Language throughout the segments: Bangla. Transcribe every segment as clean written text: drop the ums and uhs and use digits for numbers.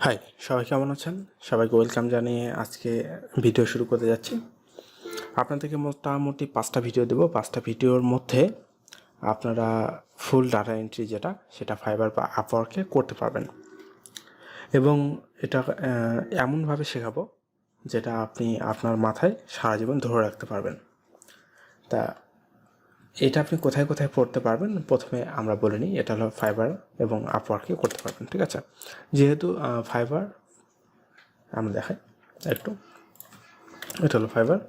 হাই, সবাই কেমন আছেন? সবাইকে ওয়েলকাম জানিয়ে আজকে ভিডিও শুরু করতে যাচ্ছি। আপনাদেরকে মোটামুটি 5টা ভিডিও দেবো। 5টা ভিডিওর মধ্যে আপনারা ফুল ডাটা এন্ট্রি সেটা ফাইবার বা আপওয়ার্কে করতে পারবেন এবং এটা এমনভাবে শেখাবো যেটা আপনি আপনার মাথায় সারা জীবন ধরে রাখতে পারবেন। তা এটা আপনি কোথায় কোথায় পড়তে পারবেন প্রথমে আমরা বলে নিই। এটা হলো ফাইবার এবং আপওয়ার্কে করতে পারবেন, ঠিক আছে? যেহেতু ফাইবার আমরা দেখাই একটু, এটা হলো ফাইবার।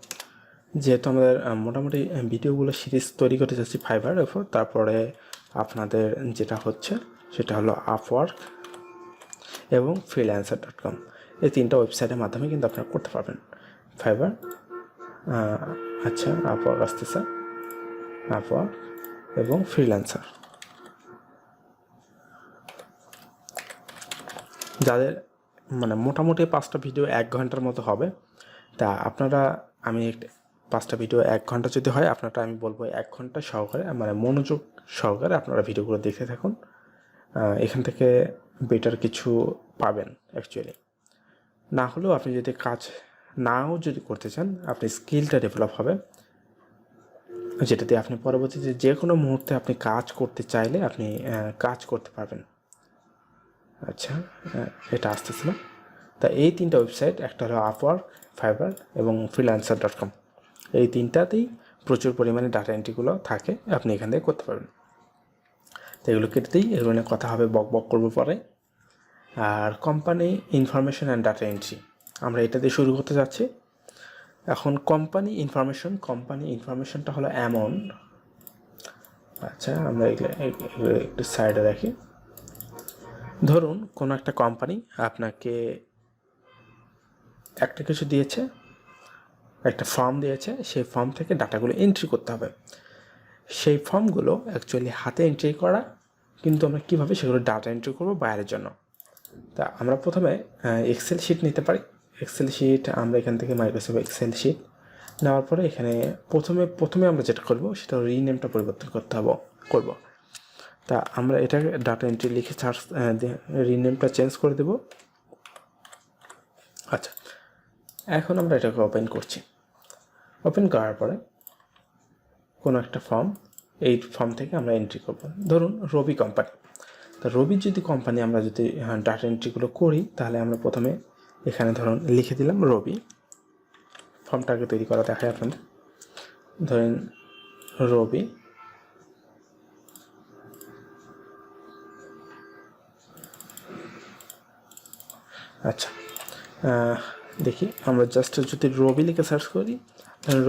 যেহেতু আমাদের মোটামুটি ভিডিওগুলো সিরিজ তৈরি করতে যাচ্ছি ফাইবার এরপর, তারপরে আপনাদের যেটা হচ্ছে সেটা হলো আপওয়ার্ক এবং freelancer.com, এই 3টা ওয়েবসাইটের মাধ্যমে কিন্তু আপনারা করতে পারবেন ফাইবার। আচ্ছা, আপওয়ার্ক আসতেছে, আপওয়ার্ক এবং ফ্রিল্যান্সার। যাদের মানে মোটামুটি 5টা ভিডিও 1 ঘন্টার মতো হবে, তা আপনারা আমি 5টা ভিডিও 1 ঘন্টা যদি হয় আপনারটা আমি বলবো 1 ঘন্টা সহকারে মানে মনোযোগ সহকারে আপনারা ভিডিওগুলো দেখতে থাকুন। এখান থেকে বেটার কিছু পাবেন অ্যাকচুয়ালি। না হলেও আপনি যদি কাজ যদি করতে চান, আপনি স্কিলটা ডেভেলপ হবে, যেটা দিয়ে আপনি পরবর্তীতে যে কোনো মুহূর্তে আপনি কাজ করতে চাইলে আপনি কাজ করতে পারবেন। আচ্ছা, এটা আসতেছিল। তা এই 3টা ওয়েবসাইট, একটা হলো আপওয়ার্ক, ফাইবার এবং freelancer.com, এই 3টাতেই প্রচুর পরিমাণে ডাটা এন্ট্রিগুলো থাকে, আপনি এখান থেকে করতে পারবেন। তো এগুলো কেটে দিই, এগুলো নিয়ে কথা হবে, বক বক করবো পরে। আর company information and data entry আমরা এটা দিয়ে শুরু করতে যাচ্ছি। এখন কোম্পানি ইনফরমেশনটা হলো এমন, আচ্ছা আমরা এগুলো একটু সাইডে রাখি। ধরুন কোনো একটা কোম্পানি আপনাকে একটা কিছু দিয়েছে, একটা ফর্ম দিয়েছে, সেই ফর্ম থেকে ডাটাগুলো এন্ট্রি করতে হবে। সেই ফর্মগুলো অ্যাকচুয়ালি হাতে এন্ট্রি করা, কিন্তু আমরা কীভাবে সেগুলো ডাটা এন্ট্রি করবো বাইরের জন্য। তা আমরা প্রথমে এক্সেল শিট নিতে পারি। এক্সেল শিট আমরা এখান থেকে মাইক্রোসফট এক্সেল শিট নেওয়ার পরে এখানে প্রথমে আমরা যেটা করবো সেটা রিনেমটা পরিবর্তন করব। তা আমরা এটাকে ডাটা এন্ট্রি লিখে রিনেমটা চেঞ্জ করে দেব। আচ্ছা, এখন আমরা এটাকে ওপেন করছি। ওপেন করার পরে কোনো একটা ফর্ম, এই ফর্ম থেকে আমরা এন্ট্রি করব। ধরুন রবি কোম্পানি। তা রবির যদি কোম্পানি আমরা যদি ডাটা এন্ট্রিগুলো করি, তাহলে আমরা প্রথমে এখানে ধরুন লিখে দিলাম রবি। ফর্মটাকে তৈরি করা দেখায় আপনাদের। ধরেন রবি, আচ্ছা দেখি আমরা জাস্ট যদি রবি লিখে সার্চ করি, তাহলে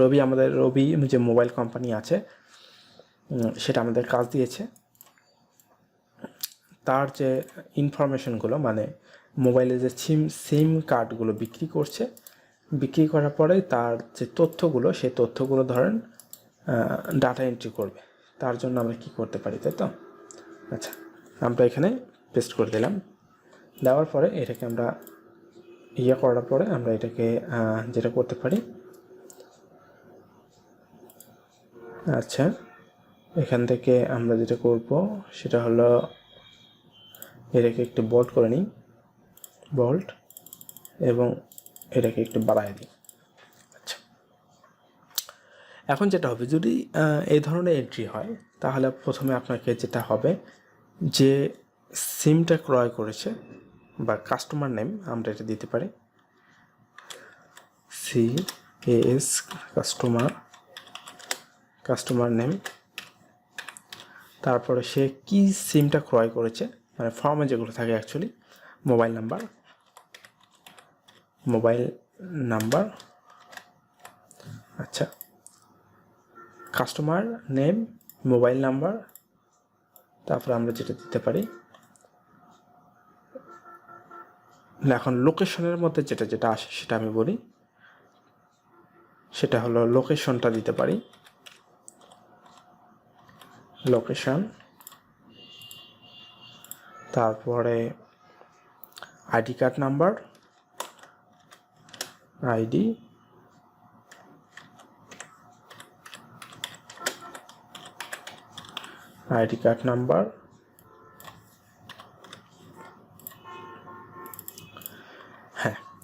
রবি যে মোবাইল কোম্পানি আছে সেটা আমাদের কাজ দিয়েছে। তার যে ইনফরমেশনগুলো মানে মোবাইলে যে সিম কার্ডগুলো বিক্রি করার পরে তার যে তথ্যগুলো, সেই তথ্যগুলো ধরেন ডাটা এন্ট্রি করবে। তার জন্য আমরা কি করতে পারি, তাই তো? আচ্ছা, আমরা এখানে পেস্ট করে দিলাম। দেওয়ার পরে এটাকে আমরা করার পরে আমরা এটাকে যেটা করতে পারি, আচ্ছা এখান থেকে আমরা যেটা করব সেটা হলো এটাকে একটু বোল্ড করে নিই, বোল্ড, এবং এটাকে একটু বাড়ায় দিই। আচ্ছা, এখন যেটা হবে, যদি এই ধরনের এন্ট্রি হয়, তাহলে প্রথমে আপনাকে যেটা হবে, যে সিমটা ক্রয় করেছে বা কাস্টমার নেম আমরা এটা দিতে পারি, CAS কাস্টমার নেম। তারপরে সে কি সিমটা ক্রয় করেছে, মানে ফর্মে যেগুলো থাকে অ্যাকচুয়ালি, মোবাইল নাম্বার, আচ্ছা কাস্টমার নেম, মোবাইল নাম্বার। তারপরে আমরা যেটা দিতে পারি, এখন লোকেশনের মধ্যে যেটা আসে সেটা আমি বলি, সেটা হলো লোকেশনটা দিতে পারি, লোকেশন। তারপরে ID card number, ID card number.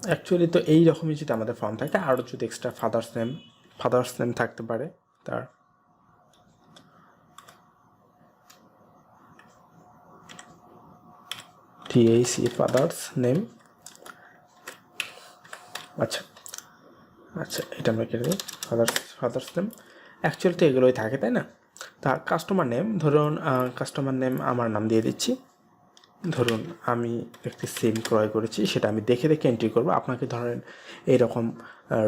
Actually তো এই রকমই যদি আমাদের ফর্ম থাকে, আরও যদি এক্সট্রা ফাদার্স নেম থাকতে পারে, তার TAC ফাদার্স নেম। আচ্ছা আচ্ছা, এটা আমরা কেটে দিই, ফাদার্স নেম। অ্যাকচুয়ালি তো এগুলোই থাকে, তাই না? তা কাস্টমার নেম, ধরুন কাস্টমার নেম আমার নাম দিয়ে দিচ্ছি। ধরুন আমি একটি সিম ক্রয় করেছি, সেটা আমি দেখে দেখে এন্ট্রি করব। আপনাকে ধরেন এইরকম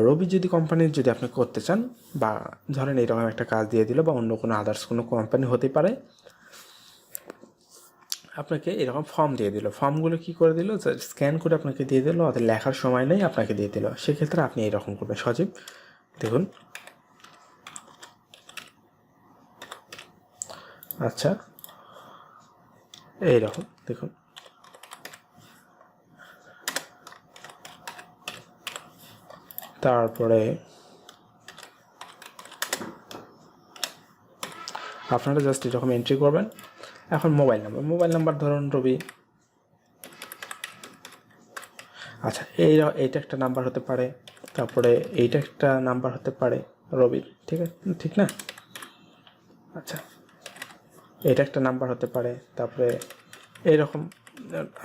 রবি যদি কোম্পানির যদি আপনি করতে চান, বা ধরেন এইরকম একটা কাজ দিয়ে দিল, বা অন্য কোনো আদার্স কোনো কোম্পানি হতে পারে, আপনাকে এরকম ফর্ম দিয়ে দিল। ফর্মগুলো কী করে দিল, স্ক্যান করে আপনাকে দিয়ে দিল, ওদের লেখার সময় নেই, আপনাকে দিয়ে দিল। সেক্ষেত্রে আপনি এরকম করবেন। সজীব, দেখুন, আচ্ছা এইরকম দেখুন, তারপরে আপনারা জাস্ট এরকম এন্ট্রি করবেন। এখন মোবাইল নাম্বার ধরুন রবি। আচ্ছা, এইটা একটা নাম্বার হতে পারে, তারপরে এইটা একটা নাম্বার হতে পারে রবির, ঠিক আছে, ঠিক না? আচ্ছা, এটা একটা নাম্বার হতে পারে, তারপরে এইরকম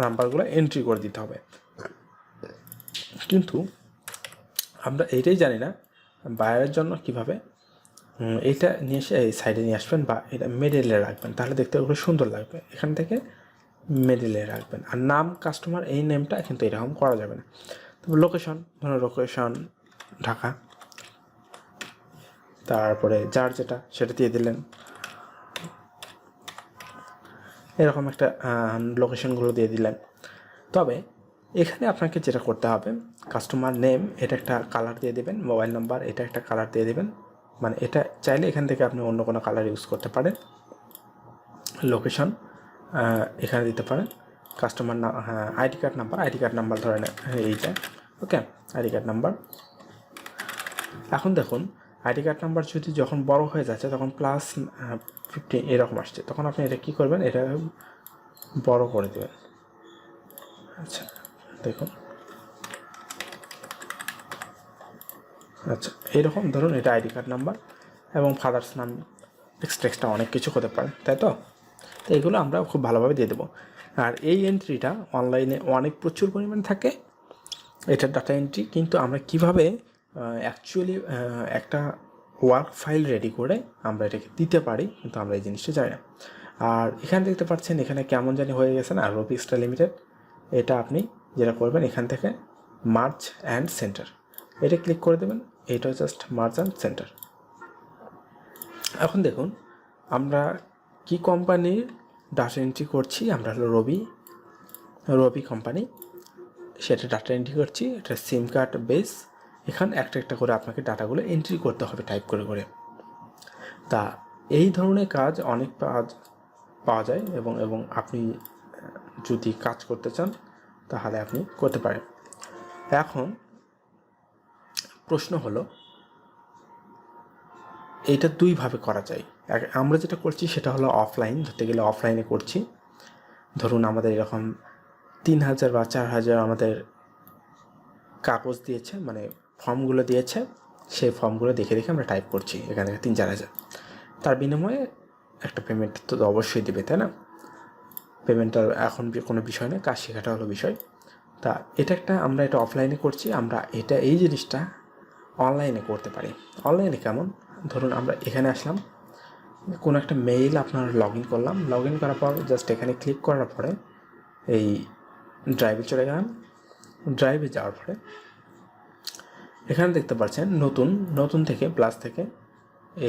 নাম্বারগুলো এন্ট্রি করে দিতে হবে। কিন্তু আমরা এইটাই জানি না বায়ারের জন্য কীভাবে এইটা নিয়ে এসে এই সাইডে নিয়ে আসবেন, বা এটা মিডলে রাখবেন, তাহলে দেখতে ওগুলো সুন্দর লাগবে। এখান থেকে মিডলে রাখবেন। আর নাম, কাস্টমার, এই নেমটা কিন্তু এরকম করা যাবে না। তারপর লোকেশন, ধরুন লোকেশন ঢাকা, তারপরে যার যেটা সেটা দিয়ে দিলেন। এরকম একটা লোকেশনগুলো দিয়ে দিলেন। তবে এখানে আপনাকে যেটা করতে হবে, কাস্টমার নেম এটা একটা কালার দিয়ে দেবেন, মোবাইল নাম্বার এটা একটা কালার দিয়ে দেবেন। মানে এটা চাইলে এখান থেকে আপনি অন্য কোনো কালার ইউজ করতে পারেন। লোকেশন এখানে দিতে পারেন। কাস্টমার না, হ্যাঁ, আইডি কার্ড নাম্বার ধরেন এইটা, ওকে, আইডি কার্ড নাম্বার। এখন দেখুন, আইডি কার্ড নাম্বার যদি যখন বড় হয়ে যাচ্ছে, তখন +15 এরকম আসছে, তখন আপনি এটা কী করবেন, এটা বড় করে দেবেন। আচ্ছা দেখুন, আচ্ছা এইরকম ধরুন, এটা আইডি কার্ড নাম্বার এবং ফাদার্স নাম, এক্সট্রা অনেক কিছু হতে পারে, তাই তো? তো এগুলো আমরা খুব ভালোভাবে দিয়ে দেবো। আর এই এন্ট্রিটা অনলাইনে প্রচুর পরিমাণে থাকে, এটা ডাটা এন্ট্রি। কিন্তু আমরা কিভাবে অ্যাকচুয়ালি একটা ওয়ার্ক ফাইল রেডি করে আমরা এটাকে দিতে পারি, কিন্তু আমরা এই জিনিসটা জানি না। আর এখানে দেখতে পাচ্ছেন, এখানে কেমন জানি হয়ে গেছে না, রবি এক্সট্রা লিমিটেড। এটা আপনি যেটা করবেন, এখান থেকে মার্জ অ্যান্ড সেন্টার, এটা ক্লিক করে দেবেন। এটা জাস্ট মার্জ অ্যান্ড সেন্টার। এখন দেখুন, আমরা কি কোম্পানির ডাটা এন্ট্রি করছি, আমরা হলো রবি কোম্পানি, সেটা ডাটা এন্ট্রি করছি। এটা সিম কার্ড বেস। এখানে একটা একটা করে আপনাকে ডাটাগুলো এন্ট্রি করতে হবে টাইপ করে করে। তা এই ধরনের কাজ অনেক পাওয়া যায়, এবং আপনি যদি কাজ করতে চান তাহলে আপনি করতে পারেন। এখন প্রশ্ন হলো, এইটা দুইভাবে করা যায়। আমরা যেটা করছি সেটা হলো অফলাইন, ধরতে গেলে অফলাইনে করছি। ধরুন আমাদের এরকম 3000 বা 4000 আমাদের কাগজ দিয়েছে, মানে ফর্মগুলো দিয়েছে, সেই ফর্মগুলো দেখে দেখে আমরা টাইপ করছি এখান থেকে 3-4000। তার বিনিময়ে একটা পেমেন্ট তো অবশ্যই দেবে, তাই না? পেমেন্টটার এখন কোনো বিষয় নেই, কাজ শেখাটা হলো বিষয়। তা আমরা এটা অফলাইনে করছি, আমরা এই জিনিসটা অনলাইনে করতে পারি। অনলাইনে কেমন, ধরুন আমরা এখানে আসলাম, কোনো একটা মেইল আপনার লগ ইন করলাম, লগ ইন করার পর জাস্ট এখানে ক্লিক করার পরে এই ড্রাইভে চলে গেলাম। ড্রাইভে যাওয়ার পরে এখানে দেখতে পাচ্ছেন নতুন থেকে প্লাস থেকে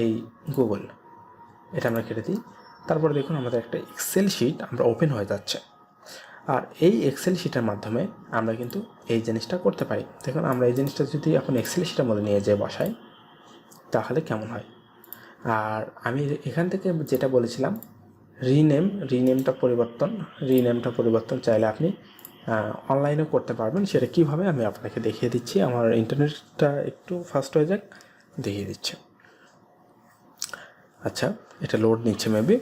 এই গুগল, এটা আমরা কেটে দিই। তারপরে দেখুন, আমাদের একটা এক্সেল শিট আমরা ওপেন হয়ে যাচ্ছে। আর এই এক্সেল শিটের মাধ্যমে আমরা কিন্তু এই জিনিসটা করতে পারি। দেখুন, আমরা এই জিনিসটা যদি এখন এক্সেল শিটের মধ্যে নিয়ে যেয়ে বসাই, তাহলে কেমন হয়। আর আমি এখান থেকে যেটা বলেছিলাম, রিনেমটা পরিবর্তন চাইলে আপনি অনলাইনেও করতে পারবেন। সেটা কীভাবে আমি আপনাকে দেখিয়ে দিচ্ছি। আমার ইন্টারনেটটা একটু ফাস্ট হয়ে যাক, দেখিয়ে দিচ্ছি। আচ্ছা, এটা লোড নিচ্ছে মেবি।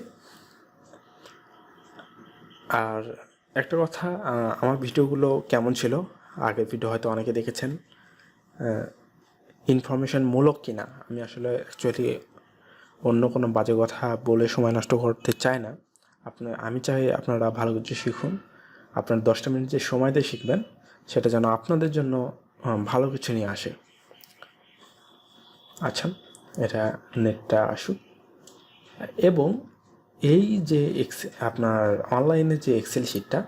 আর একটা কথা, আমার ভিডিওগুলো কেমন ছিল আগের ভিডিও হয়তো অনেকে দেখেছেন, ইনফরমেশনমূলক কিনা। আমি আসলে অ্যাকচুয়ালি অন্য কোনো বাজে কথা বলে সময় নষ্ট করতে চাই না। আমি চাই আপনারা ভালো কিছু শিখুন। আপনার 10টা মিনিট যে সময় দিয়ে শিখবেন সেটা যেন আপনাদের জন্য ভালো কিছু নিয়ে আসে। আচ্ছা, এটা নেটটা আসুক। এবং এই যে আপনার অনলাইনে যে এক্সেল শিটটা,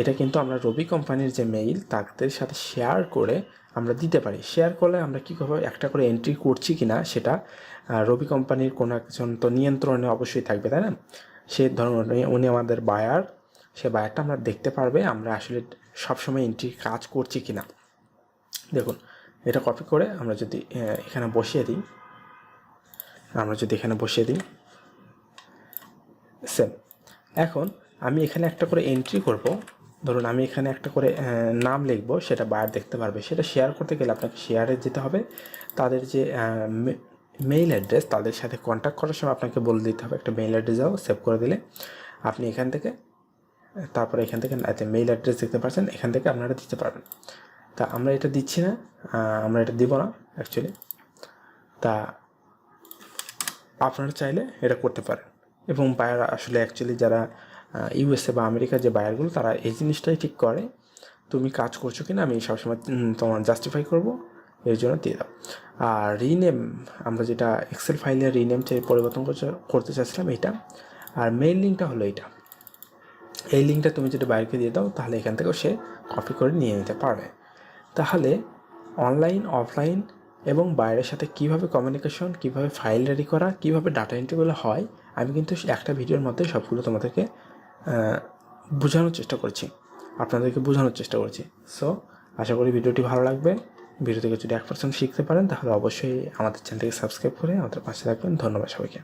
এটা কিন্তু আমরা রবি কোম্পানির যে মেইল তাদের সাথে শেয়ার করে আমরা দিতে পারি। শেয়ার করলে আমরা কী করবো, একটা করে এন্ট্রি করছি কি না সেটা রবি কোম্পানির কোনো একজন তো নিয়ন্ত্রণে অবশ্যই থাকবে, তাই না? সে ধরুন উনি আমাদের বায়ার, সে বায়ারটা আমরা দেখতে পারবে আমরা আসলে সবসময় এন্ট্রি কাজ করছি কি না। দেখুন, এটা কপি করে আমরা যদি এখানে বসিয়ে দিই, সেম। এখন আমি এখানে একটা করে এন্ট্রি করব। ধরুন আমি এখানে একটা করে নাম লিখব, সেটা বায়ার দেখতে পারবে। সেটা শেয়ার করতে গেলে আপনাকে শেয়ারে যেতে হবে। তাদের যে মেইল অ্যাড্রেস, তাদের সাথে কন্ট্যাক্ট করার সময় আপনাকে বলে দিতে হবে একটা মেইল অ্যাড্রেস দাও। সেভ করে দিলে আপনি এখান থেকে, তারপরে এখান থেকে মেইল অ্যাড্রেস দেখতে পাচ্ছেন, এখান থেকে আপনারা দিতে পারবেন। তা আমরা এটা দিচ্ছি না, আমরা এটা দিব না অ্যাকচুয়ালি। তা আপনারা চাইলে এটা করতে পারেন। এবং বায়ার আসলে অ্যাকচুয়ালি যারা ইউএসএ বা আমেরিকার যে বায়ারগুলো, তারা এই জিনিসটাই ঠিক করে, তুমি কাজ করছো কি না আমি সবসময় তোমার জাস্টিফাই করবো, এর জন্য দিয়ে দাও। আর রিনেম, আমরা যেটা এক্সেল ফাইলের রিনেম পরিবর্তন করতে চাচ্ছিলাম এইটা। আর মেইল লিঙ্কটা হলো এইটা। এই লিঙ্কটা তুমি যদি বায়ারকে দিয়ে দাও, তাহলে এখান থেকেও সে কপি করে নিয়ে নিতে পারবে। তাহলে অনলাইন, অফলাইন এবং বায়ারের সাথে কীভাবে কমিউনিকেশন, কীভাবে ফাইল রেডি করা, কীভাবে ডাটা এন্ট্রিগুলো হয়, আমি কিন্তু একটা ভিডিওর মধ্যে সবগুলো তোমাদেরকে বোঝানোর চেষ্টা করছি, আপনাদেরকে বোঝানোর চেষ্টা করছি। সো আশা করি ভিডিওটি ভালো লাগবে। ভিডিও থেকে যদি 1% শিখতে পারেন, তাহলে অবশ্যই আমাদের চ্যানেলটিকে সাবস্ক্রাইব করে আমাদের পাশে থাকবেন। ধন্যবাদ সবাইকে।